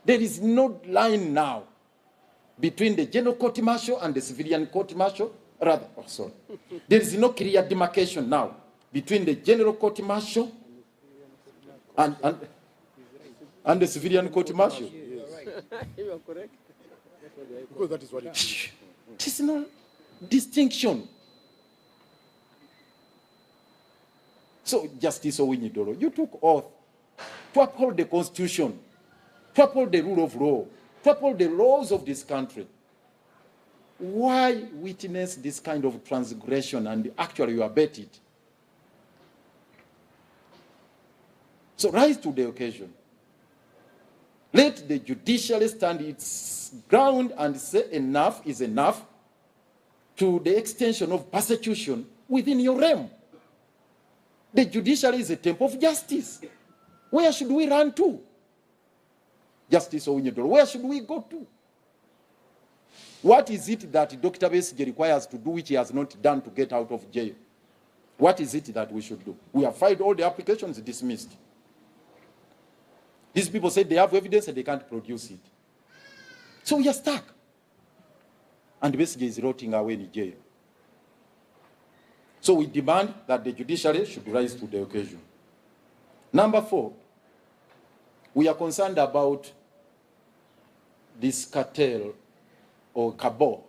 There is no line now between the general court-martial and the civilian court-martial. There is no clear demarcation now between the general court-martial and the civilian court-martial. You are correct. Because that is what it is. There is no distinction. So, Justice Owinyi-Dolo, you took oath to uphold the Constitution, to uphold the rule of law, to uphold the laws of this country. Why witness this kind of transgression and actually you abet it? So rise to the occasion. Let the judiciary stand its ground and say enough is enough to the extension of persecution within your realm. The judiciary is a temple of justice. Where should we run to? Justice Owinyi-Dolo, where should we go to? What is it that Dr. Besigye requires to do which he has not done to get out of jail? What is it that we should do? We have filed all the applications, dismissed. These people say they have evidence and they can't produce it. So we are stuck. And Besigye is rotting away in jail. So we demand that the judiciary should rise to the occasion. Number 4, we are concerned about this cartel or cabal,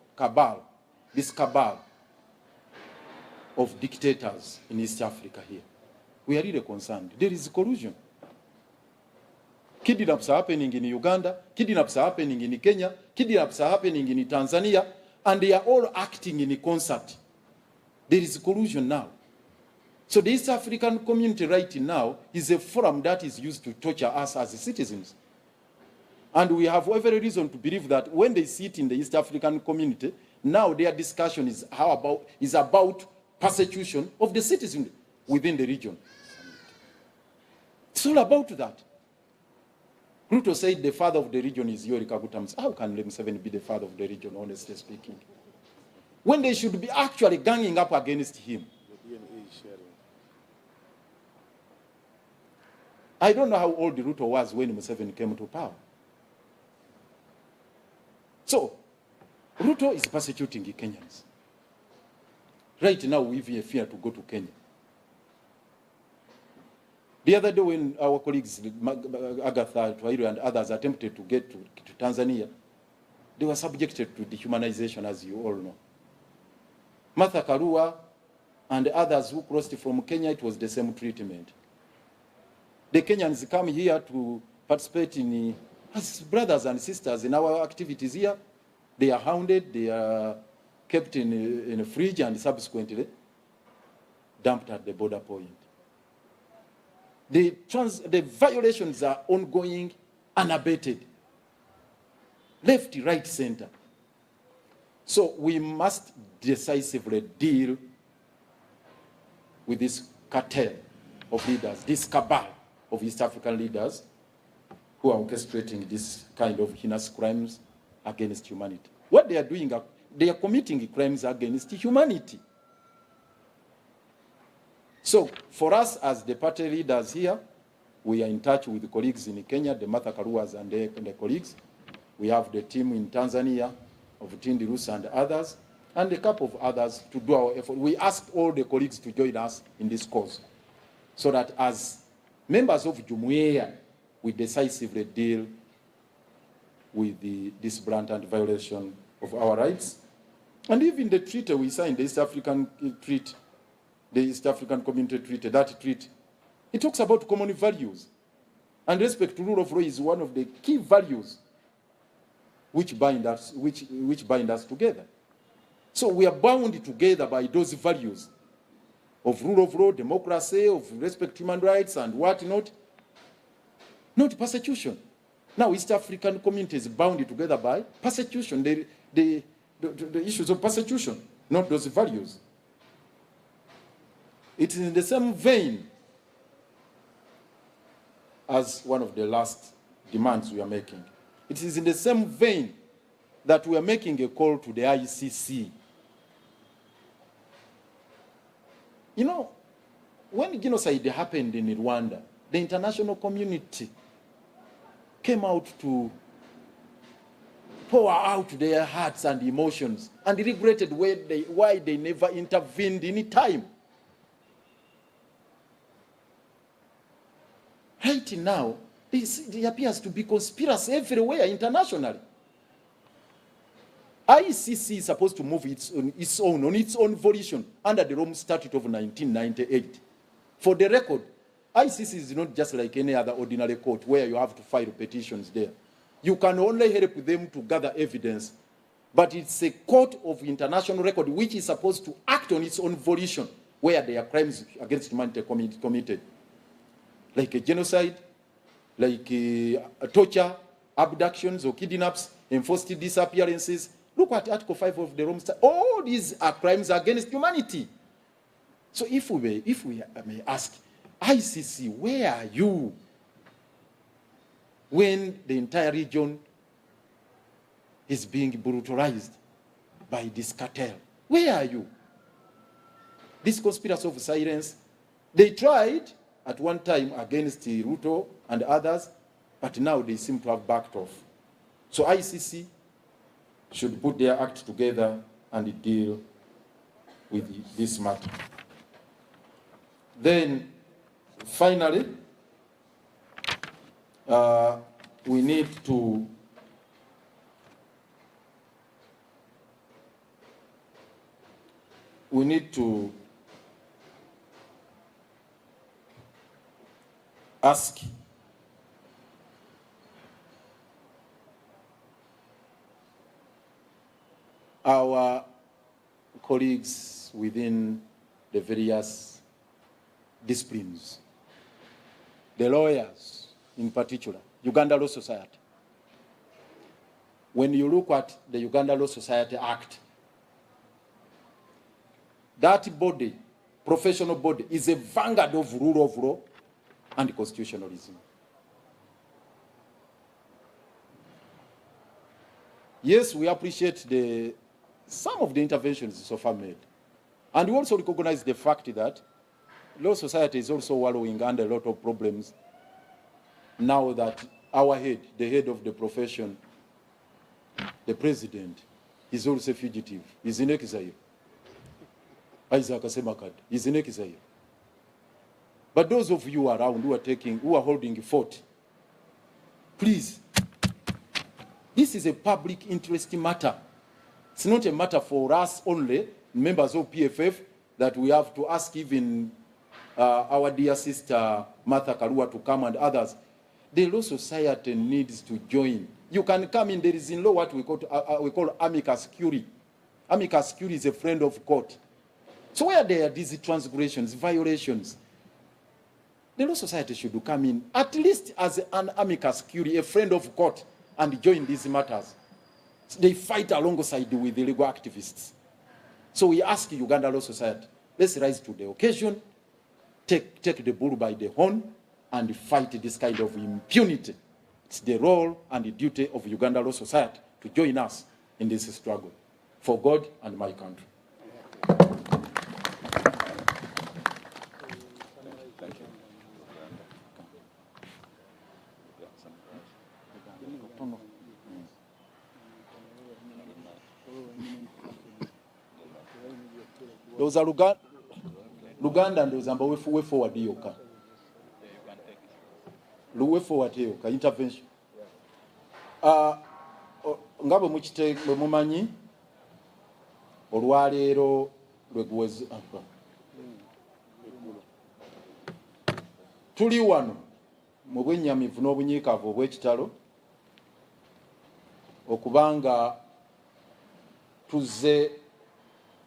this cabal of dictators in East Africa here. We are really concerned. There is collusion. Kidnaps are happening in Uganda, kidnaps are happening in Kenya, kidnaps are happening in Tanzania, and they are all acting in concert. There is collusion now. So the East African community right now is a forum that is used to torture us as citizens. And we have every reason to believe that when they sit in the East African community, now their discussion is about persecution of the citizens within the region. It's all about that. Ruto said the father of the region is Yoweri Kaguta Museveni. How can Museveni be the father of the region, honestly speaking? When they should be actually ganging up against him. I don't know how old Ruto was when Museveni came to power. So, Ruto is persecuting the Kenyans. Right now, we even fear to go to Kenya. The other day when our colleagues, Agatha, Twairo, and others attempted to get to Tanzania, they were subjected to dehumanization, as you all know. Martha Karua and others who crossed from Kenya, it was the same treatment. The Kenyans come here to participate in, as brothers and sisters in our activities here. They are hounded, they are kept in a fridge and subsequently dumped at the border point. The violations are ongoing, unabated. Left, right, center. So we must decisively deal with this cartel of leaders, this cabal of East African leaders who are orchestrating this kind of heinous crimes against humanity. What they are doing, they are committing crimes against humanity. So for us as the party leaders here, we are in touch with the colleagues in Kenya, the Martha Karuas and the colleagues. We have the team in Tanzania of Tindi Rus and others, and a couple of others to do our effort. We asked all the colleagues to join us in this cause, so that as members of Jumuiya, we decisively deal with this blatant violation of our rights. And even the treaty we signed, the East African treaty, the East African Community Treaty, that treaty, it talks about common values. And respect to rule of law is one of the key values which bind us, which bind us together. So we are bound together by those values of rule of law, democracy, of respect to human rights and whatnot, not persecution. Now East African community is bound together by persecution, the issues of persecution, not those values. It is in the same vein as one of the last demands we are making. It is in the same vein that we are making a call to the ICC. You know, when genocide happened in Rwanda, the international community came out to pour out their hearts and emotions and regretted why they never intervened in time. Right now, there appears to be conspiracy everywhere internationally. ICC is supposed to move on its own volition under the Rome Statute of 1998. For the record, ICC is not just like any other ordinary court where you have to file petitions there. You can only help them to gather evidence, but it's a court of international record which is supposed to act on its own volition where there are crimes against humanity committed, like a genocide, like torture, abductions or kidnaps, enforced disappearances. Look at Article 5 of the Rome Statute. All these are crimes against humanity. So if we may ask, ICC, where are you when the entire region is being brutalized by this cartel? Where are you? This conspiracy of silence, they tried at one time against Ruto and others, but now they seem to have backed off. So ICC should put their act together and deal with this matter. Then, finally, we need to ask our colleagues within the various disciplines, the lawyers in particular, Uganda Law Society. When you look at the Uganda Law Society Act, that body, professional body, is a vanguard of rule of law and constitutionalism. Yes, we appreciate some of the interventions so far made. And we also recognize the fact that law society is also wallowing under a lot of problems now that our head, the head of the profession, the president, is also a fugitive. He's in exile. Isaac Asemakad is in exile. But those of you around who are holding fort, please, this is a public interest matter. It's not a matter for us only, members of PFF, that we have to ask even our dear sister Martha Karua to come and others. The law society needs to join. You can come in. There is in law what we call amicus curiae. Amicus curiae is a friend of court. So where there are these transgressions, violations, the law society should come in, at least as an amicus curiae, a friend of court, and join these matters. They fight alongside with the legal activists. So we ask Uganda Law Society, let's rise to the occasion, take the bull by the horn, and fight this kind of impunity. It's the role and the duty of Uganda Law Society to join us in this struggle for God and my country. Those are Luganda and those are way forward yoka. Way forward yoka intervention. Ngabo muchite mumanyi olwaleero lwegwezi tuli wano mu bwennyamivu n'obunyiikaavu obw'ekitalo okubanga tuzze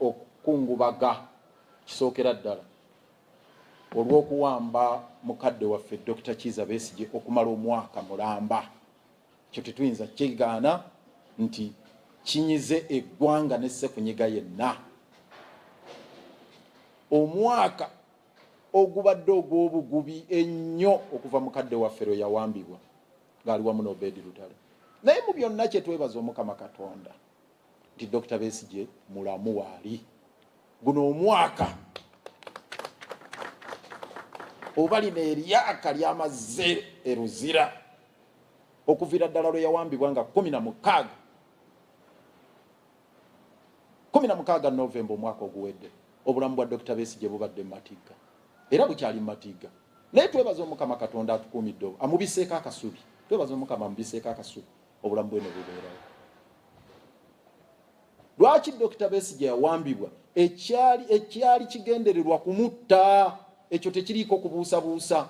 okukungubaga kisookera ddala olw'okuwamba mukadde waffe Dr. Kizza Besigye okumala omwaka mulamba. Ekyo tetuyinza kigaana nti kinyize eggwanga n'essekunyiga yenna. Omwaka ogubadde ogw'obugubi ennyo okuva mukadde waffe lwe yawambibwa ng'ali wamu n'Obedi Lutale. Naye mu byonna kye twebaza Omukama Katonda nti Dr. Besigye mulamu waali. Guno omwaka oba lino eryaka ly'amazze eruzira okuviira ddala lwe yawambibwa nga 16 16 November omwaka oguwedde obulamu bwa Dr. Besigye bubadde Matigga era bukyali Matigga naye twebaza Omukama Katonda atukuumidde amubiseeko akasubi twebaza Omukama amubiseeko akasubi obulamu bwe ne bubeerawo. Lwaki Dr. Besigye yawambibwa? Ekyali kigendererwa kumutta, ekyo tekiriiko kubuusabuusa.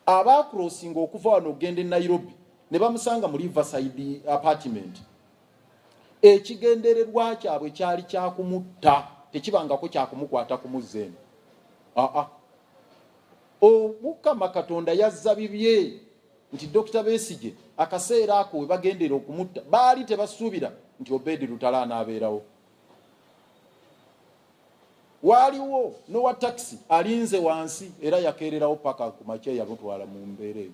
Abaakurosinga okuva wano ogenda e Nairobi ne bamusanga mu Riverside apartment, ekigendererwa kyabwe kyali kyakumutta, tekibangako kyakumukwata ku muzzeeno. Omukama Katonda yazza bibye nti Dr. Besigye akaseera ako we bagendera okumutta baali tebasuubira nti Obedi Lutalo anaabeerawo. Waaliwo n'owa taxi alinze wansi era yakeererawo paka ku makya yamutwala mu mbeera eyo.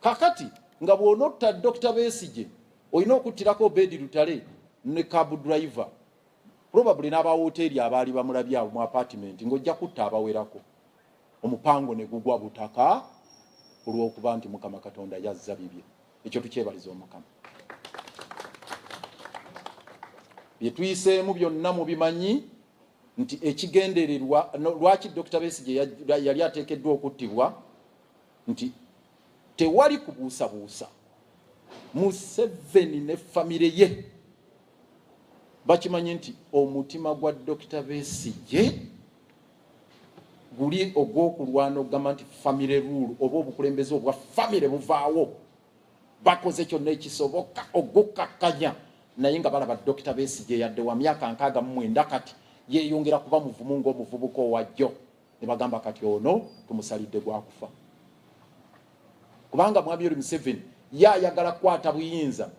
Kakati nga bw'onotta Dr. Besigye olina okuttirako Obedi Lutalo ne cab driver probably n'aba hoteeri abaali bamulabye awo mu apartment ng'ojja kutta abawerako. Omupango ne gugwa butaka olw'okuba nti Mukama Katonda yazza bibye. Ekyo tukyebaliza Omukama. Bye tuyiseemu byonna mubimanyi nti ekigendererwa lwaki Dr. Besigye yali ateekeddwa okuttibwa nti tewali kubuusabuusa. Museveni ne famire ye bakimanyi nti omutima gwa Dr. Besigye guli ogw'okulwana okugamba nti famire rule oba obukulembeze obwa famire buvaawo. Bakoze kyonna ekisoboka ogukkakkanya naye nga balaba Dr. Besigye yadde wa myaka 69 kati yeeyongera kuba muvumu ng'omuvubuka owajjo ne bagamba kati ono tumusalidde gwakufa. Kubanga Mwami Museveni yayagala kukwata buyinza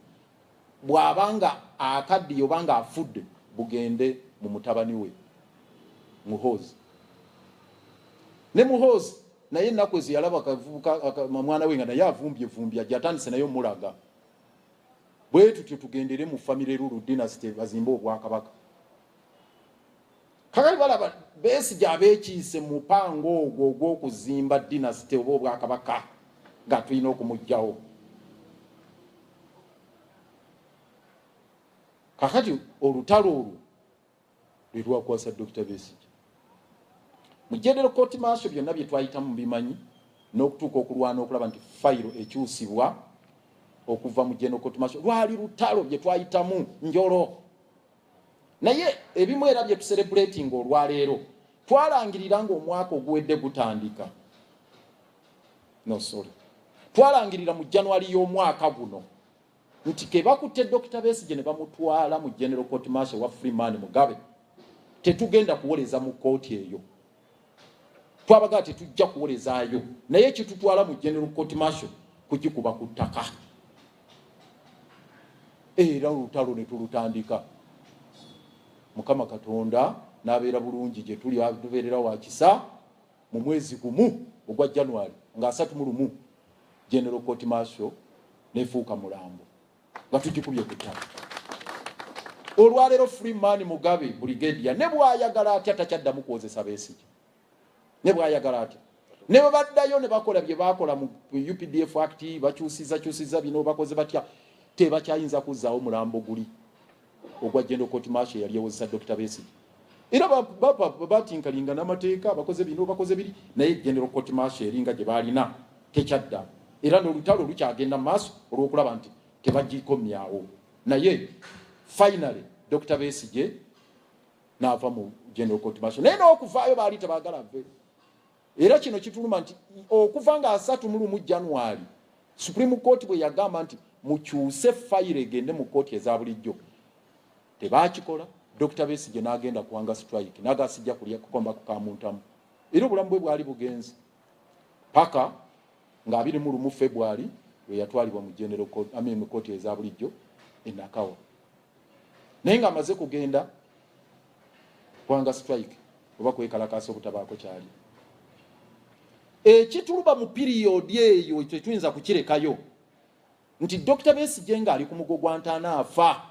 bw'abanga akaddiyo obanga afudde bugende mu mutabani we Muhoozi. Ne Muhoozi naye ennaku ezo yalaba akavubuka mwana we nga naye avumbyevumbi ajja atandise naye omulaga. Bwe tutyo tugendere mu famire rulu dynasty bazimba obwakabaka. Kakali balaba Besigye abeekiise mu mupango ogwo ogw'okuzimba dynasty oba obwakabaka nga tulina okumugyawo. Kakati olutalo olwo lwe lwakwasa Dr. Besigye. Mu General Court Martial byonna bye twayitamu bimanyi n'okutuuka okulwana okulaba nti fayiro ekyusibwa okuva mu General Court Martial lwali lutalo bye twayitamu njolo. Naye ebimu era bye tucelebrating olwaleero twalangirira ng'omwaka oguwedde gutandika. No sorry. Twalangirira mu January y'omwaka guno nti ke bakutte Dr. Besigye ne bamutwala mu General Court Martial wa Freeman Mugabe tetugenda kuwoleza mu kooti eyo. Twabaga tetujja kuwolezaayo naye kitutwala mu General Court Martial kugikuba ku ttaka. Era olutalo ne tulutandika. Mukama Katonda n'abeera bulungi gye tuli tubeerera wa kisa mu mwezi gumu ogwa January nga 31 General Court Martial nefuuka mulambo nga tugikubye ku ttaka. Olwaleero Freeman Mugabe brigadier ne bw'ayagala atya takyaddamu kuwozesa Besigye. Ne bw'ayagala atya ne bwe baddayo ne bakola bye baakola mu UPDF Act bakyusiza bino bakoze batya tebakyayinza kuzzaawo mulambo guli ogwa General Court Martial yali yawozesa Dr. Besigye. Era batinkalinga n'amateeka bakoze bino bakoze biri naye General Court Martial eringa gye baalina tekyadda. Era n'olutalo lukyagenda mu maaso olw'okulaba nti tebagikomyawo. Naye finally Dr. Besigye n'ava mu General Court Martial. Naye n'okuvaayo baali tebaagala ave. Era kino kituluma nti okuva nga 31 January Supreme Court bwe yagamba nti mukyuse fayiro egende mu kooti eza bulijjo tebaakikola. Dr. Besigye n'agenda kuwanga strike n'agasijja kulya kukomba kukamuntamu. Era obulamu bwe bwali bugenzi paka nga 21 February we yatwalibwa mu General Court mu kooti eza bulijjo e Nakawa. Naye nga amaze kugenda kuwanga strike oba kwekalakaasa obutabaako kyali. Ekituluba mu period eyo tetuyinza kukirekayo nti Dr. Besigye nga ali ku mugo gwa ntaana afa.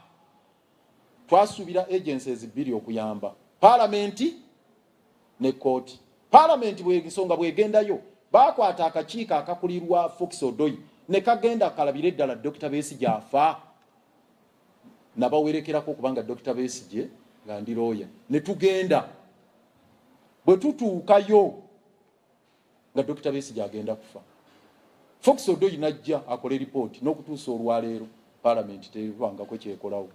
Twasuubira agencies bbiri okuyamba Parliament ne court. Parliament bw'ensonga bw'egendayo baakwata akakiiko akakulirwa Fox Odoi ne kagenda kalabire ddala Dr. Besigye afa. nabawerekerako kubanga Dr. Besigye nga ndi lawyer ne tugenda bwe tutuukayo nga Dr. Besigye agenda kufa Fox Odoyi najja akole report n'okutuusa olwaleero parliament tebangako kyekolawo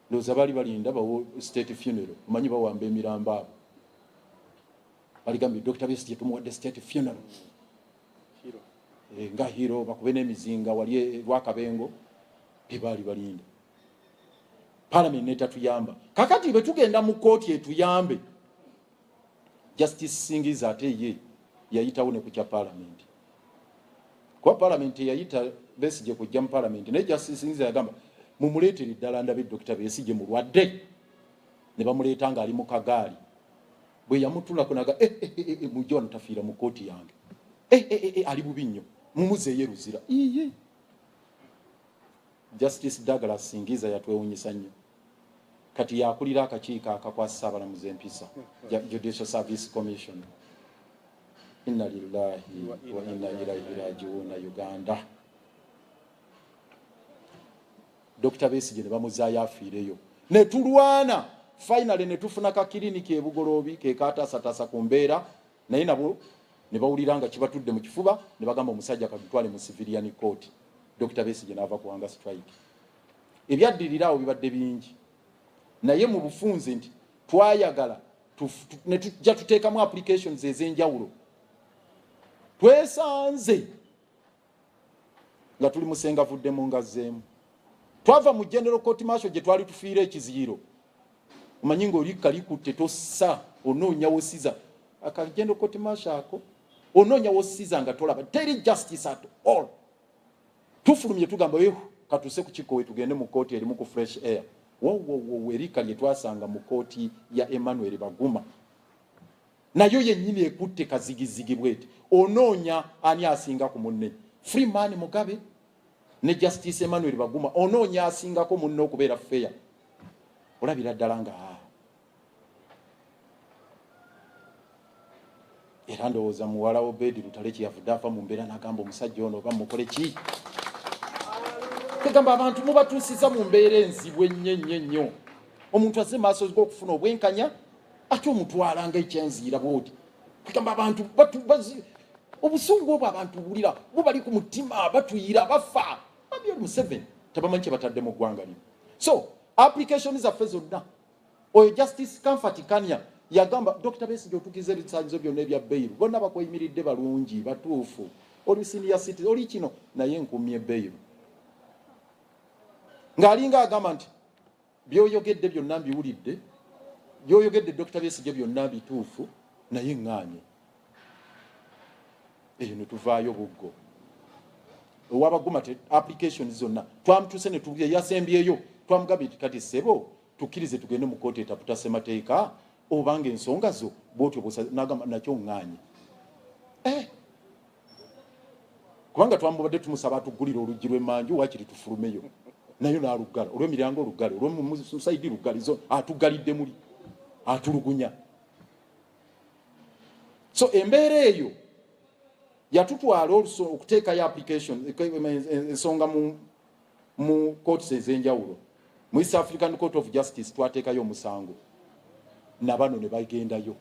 ndoza bali balinda bawo state funeral manyi bawamba emirambo abo baligambye Dr. Besigye tumuwadde state funeral nga hero bakube n'emizinga wali Lwakabengo tebali balinda parliament netatuyamba kakati bwe tugenda mu kooti etuyambe Justice Singiza ate ye yayitawo ne ku kya parliament kwa parliament yayita Besigye kujja mu parliament ne Justice Singiza yagamba mumuleetere ddala ndabe Dr. Besigye mulwadde ne bamuleeta nga ali mu kagaali bwe yamutula kunaga mujja wano tafiira mu kooti yange ali bubi nnyo mumuzeeyo ruzira iye Justice Douglas Singiza yatwewunyisa nnyo kati yakulira akakiiko akakwasa abalamuzi empisa Judicial Service Commission. Inna lillahi wa inna ilaihi raji'un. Uganda Dr. Besigye ne bamuzaayo afiireyo ne tulwana finally ne tufuna ka clinic e Bugolobi ke katasatasa ku mbeera naye nabo ne bawulira nga kibatudde mu kifuba ne bagamba omusajja kadutwale mu civilian court. Dr. Besigye n'ava kuwanga strike. Ebyaddirirawo bibadde bingi naye mu bufunze nti twayagala ne tujja tuteekamu applications ez'enjawulo twesanze nga tuli musenga vuddemu ngazzeemu twava mu general court martial gye twali tufiira ekiziiro omanyi ng'oli kalikutte tossa onoonya wosiza aka general court martial ako onoonya wosiza nga tolaba teri justice at all tufulumye tugamba katuse ku kikowe tugende mu kooti erimu ku fresh air wo erika lye twasanga mu kooti ya Emmanuel Baguma nayo yennyini ekutte kazigizigi bwete onoonya ani asinga ku munne Freeman Mugabe ne Justice Emmanuel Baguma onoonya asingako munne okubeera fair olabira ddala nga era ndowooza muwala Obedi Lutale kyeyavudde afa mu mbeera n'agamba omusajja ono oba mukole ki tegamba abantu mubatuusiza mu mbeera enzibu ennyo omuntu azze maaso g'okufuna obwenkanya ate omutwala nga ekyenziira bwoti tegamba abantu obusungu obwo abantu bulira bubali ku mutima batuyira bafa Abyoli Museveni tabamanyi kye batadde mu ggwanga lino. So application zaffe zonna oyo Justice Comfort Kanya yagamba Dr. Besigye otukize ebisaanyizo byonna ebya bbairo bonna bakweyimiridde balungi batuufu oli senior citizen oli kino naye nkumye bbairo ng'alinga agamba nti byoyogedde byonna mbiwulidde byoyogedde Dr. Besigye byonna bituufu naye ŋŋaanye eyo ne tuvaayo buggo owabaguma applications zonna twamutuse ne tuye yasembyeyo twamugambye kati sebo tukkirize tugende mu kooti etaputa ssemateeka obanga ensonga zo bwotyo nagamba nakyo ŋŋaanye kubanga twamubadde tumusaba atuggulira oluggi lw'emmanju wakiri tufulumeyo nayo n'aluggala olw'emiryango oluggale olw'omusaidi luggalizo atuggalidde muli atulugunya. So embeera eyo yatutwala okuteekayo application ensonga mu courts ez'enjawulo mu East African Court of Justice twateekayo omusango nabano ne bagendayo.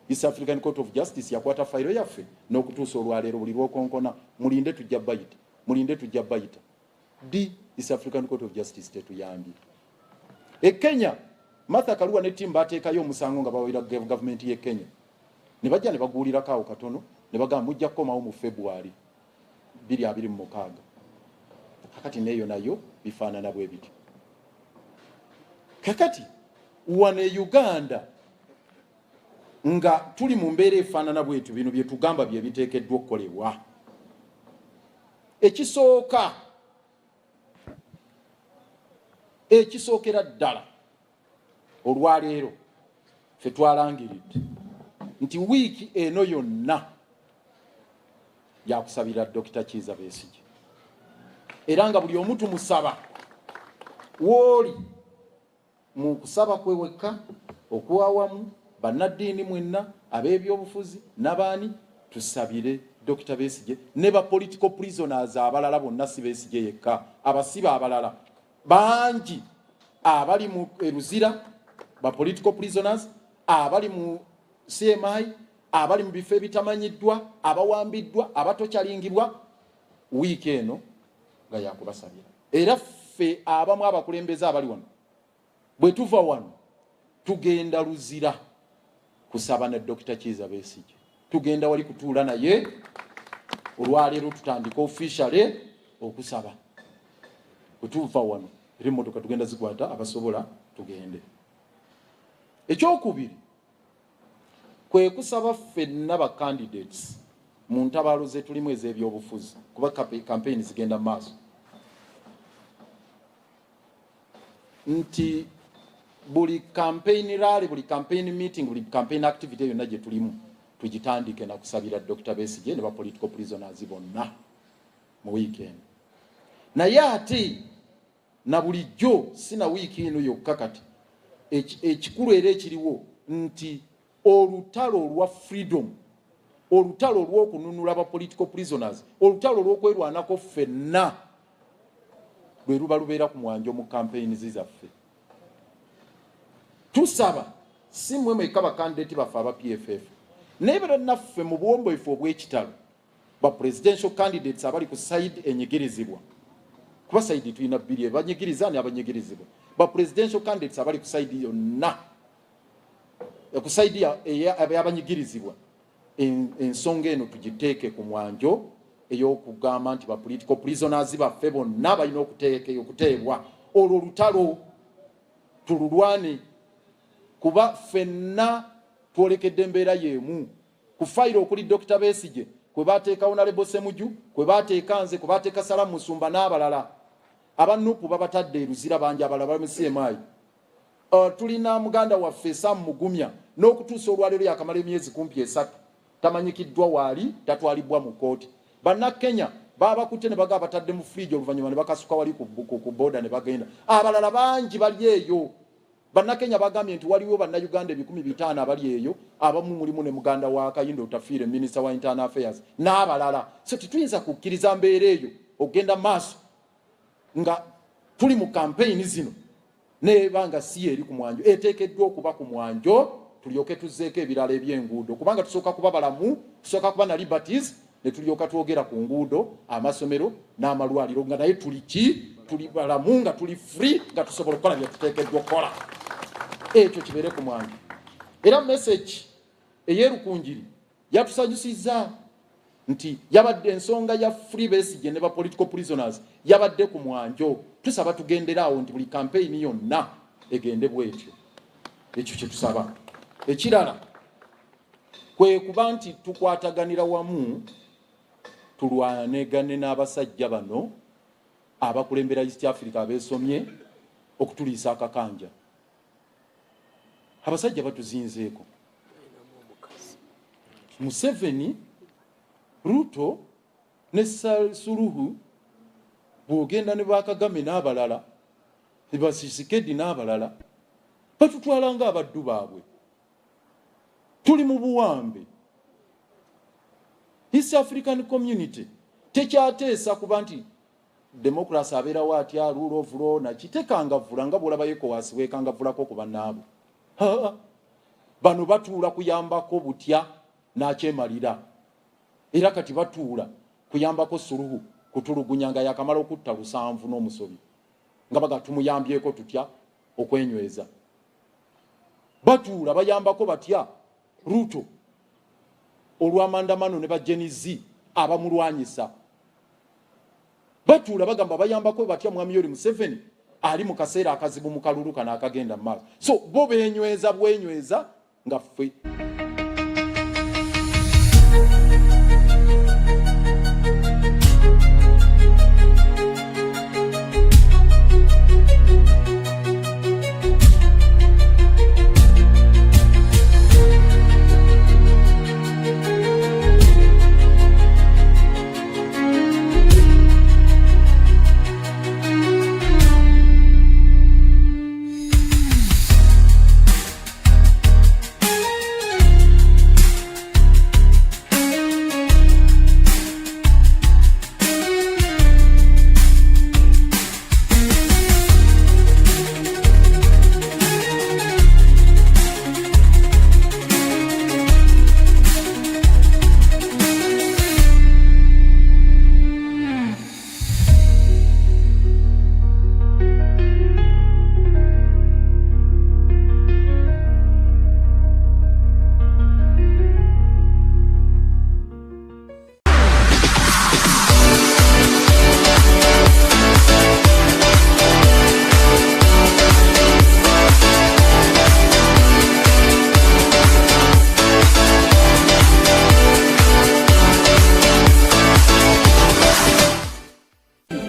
East African Court of Justice yakwata fayiro yaffe n'okutuusa olwaleero buli lw'okonkona mulinde tujja bayita di East African Court of Justice tetuyambye. Kenya Martha Karua ne timu bateekayo omusango nga bawera government ye Kenya ne bajja ne baguulirako awo katono ne bagamba mujja kukomawo mu February 2026 kakati neyo nayo bifaanana bwe biti. Kakati wane Uganda nga tuli mu mbeera efaanana bwetu bino bye tugamba bye biteekeddwa okukolebwa. Ekisookera ddala olwaleero ffe twalangiridde nti wiiki eno yonna yakusabira Dr. Kizza Besigye era nga buli omu tumusaba wooli mu kusaba kwe wekka okuwawamu bannaddiini mwenna ab'ebyobufuzi n'abaani tusabire Dr. Besigye ne ba political prisoners abalala bonna si Besigye yekka abasiba abalala bangi abali mu Eruzira ba political prisoners, abali mu CMI, abali mu bifo ebitamanyiddwa, abawambiddwa, abatokyalingibwa, wiiki eno nga yakubasabira. Era ffe abamu abakulembeze abali wano bwe tuva wano tugenda Luzira kusaba ne Dr. Kizza Besigye, tugenda wali kutuula naye olwaleero tutandika officially okusaba. Bwe tuva wano emmotoka tugenda zikwata abasobola tugende. Ekyokubiri kwe kusaba ffenna ba candidates mu ntabaalo ze tulimu ez'ebyobufuzi kuba campaign zigenda maaso nti buli campaign rally, buli campaign meeting, buli campaign activity yonna gye tulimu tugitandike na kusabira Dr. Besigye ne ba political prisoners bonna mu weekend. Naye ate na bulijjo sina wiiki eno yokka kati ekikulu era ekiriwo nti olutalo olwa freedom, olutalo olw'okununula ba political prisoners, olutalo olw'okwerwanako ffenna lwe luba lubeera ku mwanjo mu campaign zaffe. Tusaba si mmwe mwekka bakandidate baffe aba PFF naye bera naffe mu buwombeefu obw'ekitalo ba presidential candidates abali ku side enyigirizibwa, kuba side tulina bbiri abanyigiriza ne abanyigirizibwa. Ba presidential candidates abali ku side yonna, ku side y'abanyigirizibwa, ensonga eno tugiteeke ku mwanjo ey'okugamba nti ba political prisoners baffe bonna balina okuteebwa. Olwo olutalo tululwane kuba ffenna twolekedde embeera y'emu. Ku fayiro okuli Dr. Besigye kwe bateeka Honorable Ssemujju, kwe bateeka nze, kwe bateeka Salamu Musumba n'abalala abanupu babatadde Eruzira bangi abalala bali mu CMI. Tulina muganda waffe Sam Mugumya n'okutuusa olwaleero yakamala emyezi kumpi 3 tamanyikiddwa waali, tatwalibwa mu kooti. Bannakenya babakutte ne baga batadde mu fridge oluvannyuma ne bakasuka wali ku boda ne bagenda. Abalala bangi bali eyo. Bannakenya bagambye nti waliwo bannayuganda 1500 abali eyo, abamu mulimu ne muganda wa Kayindo Tafiire, Minister wa Internal Affairs n'abalala. So tetuyinza kukkiriza mbeera eyo okugenda maaso nga tuli mu campaign zino nebanga si eri ku mwanjo. Eteekeddwa okuba ku mwanjo tulyoke tuzzeeko ebirala eby'enguudo, kubanga tusooka kuba balamu, tusooka kuba na liberties ne tulyoka twogera ku nguudo, amasomero n'amalwaliro nga naye tuli balamu nga tuli free nga tusobola okukola bye tuteekeddwa okukola. Ekyo kibeere ku mwanjo. Era message ey'erukunjiri yatusanyusizza nti yabadde ensonga ya Free Besigye ne ba political prisoners yabadde ku mwanjo. Tusaba tugenderaawo nti buli campaign yonna egende bwetyo. Ekyo kye tusaba. Ekirala kwe kuba nti tukwataganira wamu tulwanegane n'abasajja bano abakulembera East Africa abeesomye okutuliisa akakanja. Abasajja batuzinzeeko. Museveni, Ruto ne Suluhu bw'ogenda ne Bakagame n'abalala, ne Basisikedi n'abalala batutwala ng'abaddu baabwe. Tuli mu buwambe. East African Community tekyateesa kuba nti democracy abeerawo atya, rule of law nakitekangavula nga bw'olaba ECOWAS weekangavulako ku bannaabo. Bano batuula kuyambako butya n'akyemalira. Era kati batuula kuyambako Suluhu kutulugunya nga yakamala okutta 7 n'omusobi nga baga tumuyambyeko tutya okwenyweza. Batuula bayambako batya Ruto olw'amandamano ne bajenizi abamulwanyisa. Batuula bagamba bayambako batya Mwami Yoweri Museveni ali mu kaseera akazibu mu kalulu kana akagenda mu maaso. So bo beenyweza bwenyweza nga ffe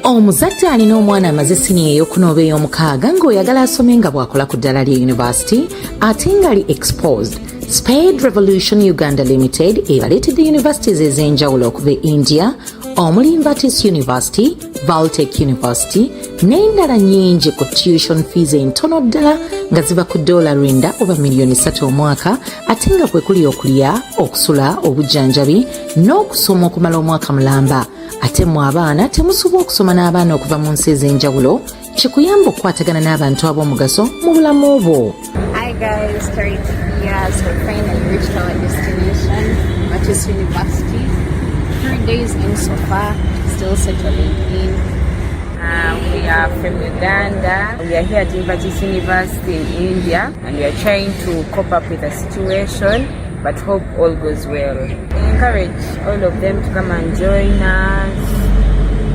Omuzadde alina omwana amaze siniya ey'okunooba ey'omukaaga ng'oyagala asome nga bw'akola ku ddala lya university ate ngali exposed. Spade Revolution Uganda Limited ebaleetedde universities ez'enjawulo okuva India omuli Invertis University, Valtech University n'endala nnyingi ku tuition fees entono ddala nga ziva ku $9 oba $3,000,000 omwaka ate nga kwe kuli okulya, okusula, obujjanjabi n'okusoma okumala omwaka mulamba. Ate mu abaana temusobola okusoma n'abaana okuva mu nsi ez'enjawulo kikuyamba okukwatagana n'abantu ab'omugaso mu bulamu bwo. Hi guys, Terry here. So finally reached our destination, Besigye'S University. 3 days in so far, still settling in. We are from Uganda. We are here at Besigye'S University in India, and we are trying to cope up with the situation, but hope all goes well. I encourage all of them to come and join us.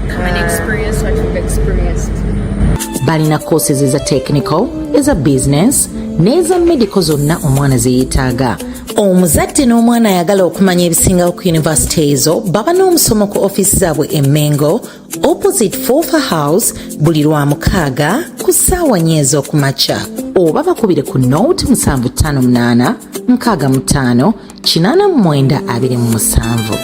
Come and experience what you've experienced. Balina courses eza technical, eza business, n'eza medical zonna omwana ze yeetaaga. Omuzadde n'omwana ayagala okumanya ebisingawo ku university ezo baba n'omusomo ku ofiisi zaabwe e Mengo, opposite Forfa House, buli Lwamukaaga ku ssaawa 4 ez'okumakya. Oba bakubire ku note 758 65 89 27.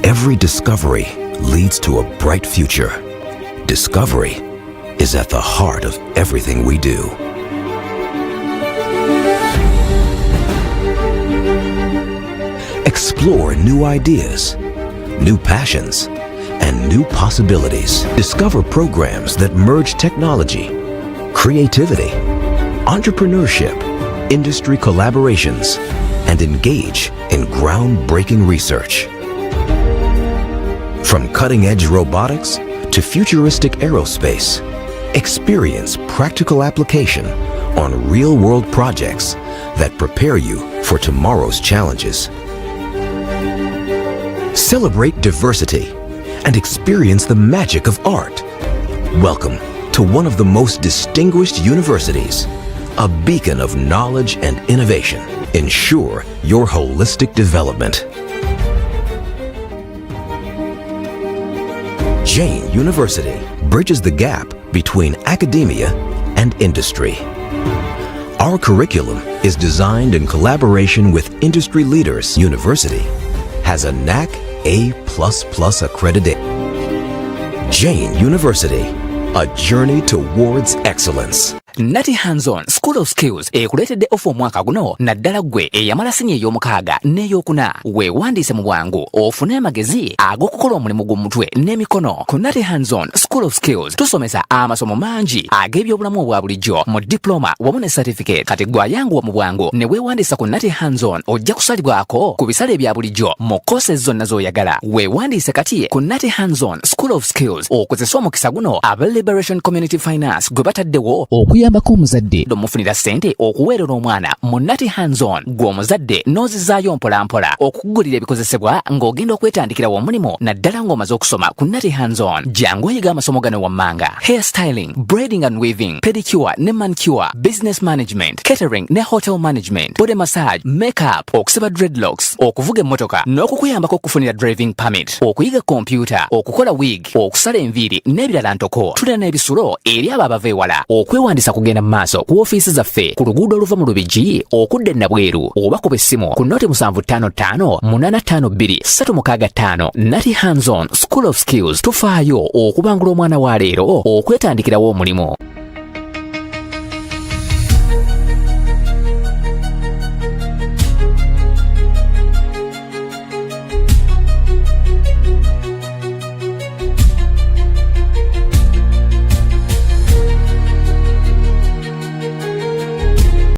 Every discovery leads to a bright future. Discovery is at the heart of everything we do. Explore new ideas, new passions, and new possibilities. Discover programs that merge technology, creativity, entrepreneurship, industry collaborations, and engage in groundbreaking research. From cutting-edge robotics to futuristic aerospace, experience practical application on real-world projects that prepare you for tomorrow's challenges. Celebrate diversity and experience the magic of art. Welcome to one of the most distinguished universities, a beacon of knowledge and innovation. Ensure your holistic development. Jane University bridges the gap between academia and industry. Our curriculum is designed in collaboration with industry leaders. University has a NAC A++ accreditation. Jane University, a journey towards excellence. Nati Hands-on School of Skills ekuletedde offer omwaka guno naddala gwe eyamala siniya ey'omukaaga n'eyokuna weewandiise mu bwangu ofune amagezi ag'okukola omulimu gw'omutwe n'emikono. Ku Nati Hands-on School of Skills tusomesa amasomo mangi ag'ebyobulamu obwa bulijjo mu diploma wamu ne certificate. Kati gwe ayanguwa mu bwangu ne weewandiisa ku Nati Hands-on ojja kusalibwako ku bisale ebya bulijjo mu courses zonna z'oyagala. Weewandiise kati ku Nati Hands-on School of Skills okozesa omukisa guno aba Liberation Community Finance gwe bataddewo okuyambako omuzadde omufunira ssente okuweerera omwana mu Nati Hands-on gwe omuzadde n'ozizaayo mpolampola okugulira ebikozesebwa ng'ogenda okwetandikira omulimu naddala ng'omaze okusoma ku Nati Hands-on. Jangu oyiga amasomo gano wammanga: hair styling, braiding and weaving, pedicure ne manicure, business management, catering ne hotel management, body massage, makeup, okusiba dreadlocks, okuvuga emmotoka n'okukuyambako okufunira driving permit, okuyiga computer, okukola wig, okusala enviiri n'ebirala ntoko. Tulina n'ebisulo eri abo abava ewala. Okwewandiisa kugenda maaso ku ofiisi zaffe ku luguudo oluva mu Lubigi okudda Nabweru oba ku bessimu ku noti 755 852 365. Nati Hands-on School of Skills tufaayo okubangula omwana wa leero okwetandikirawo omulimu.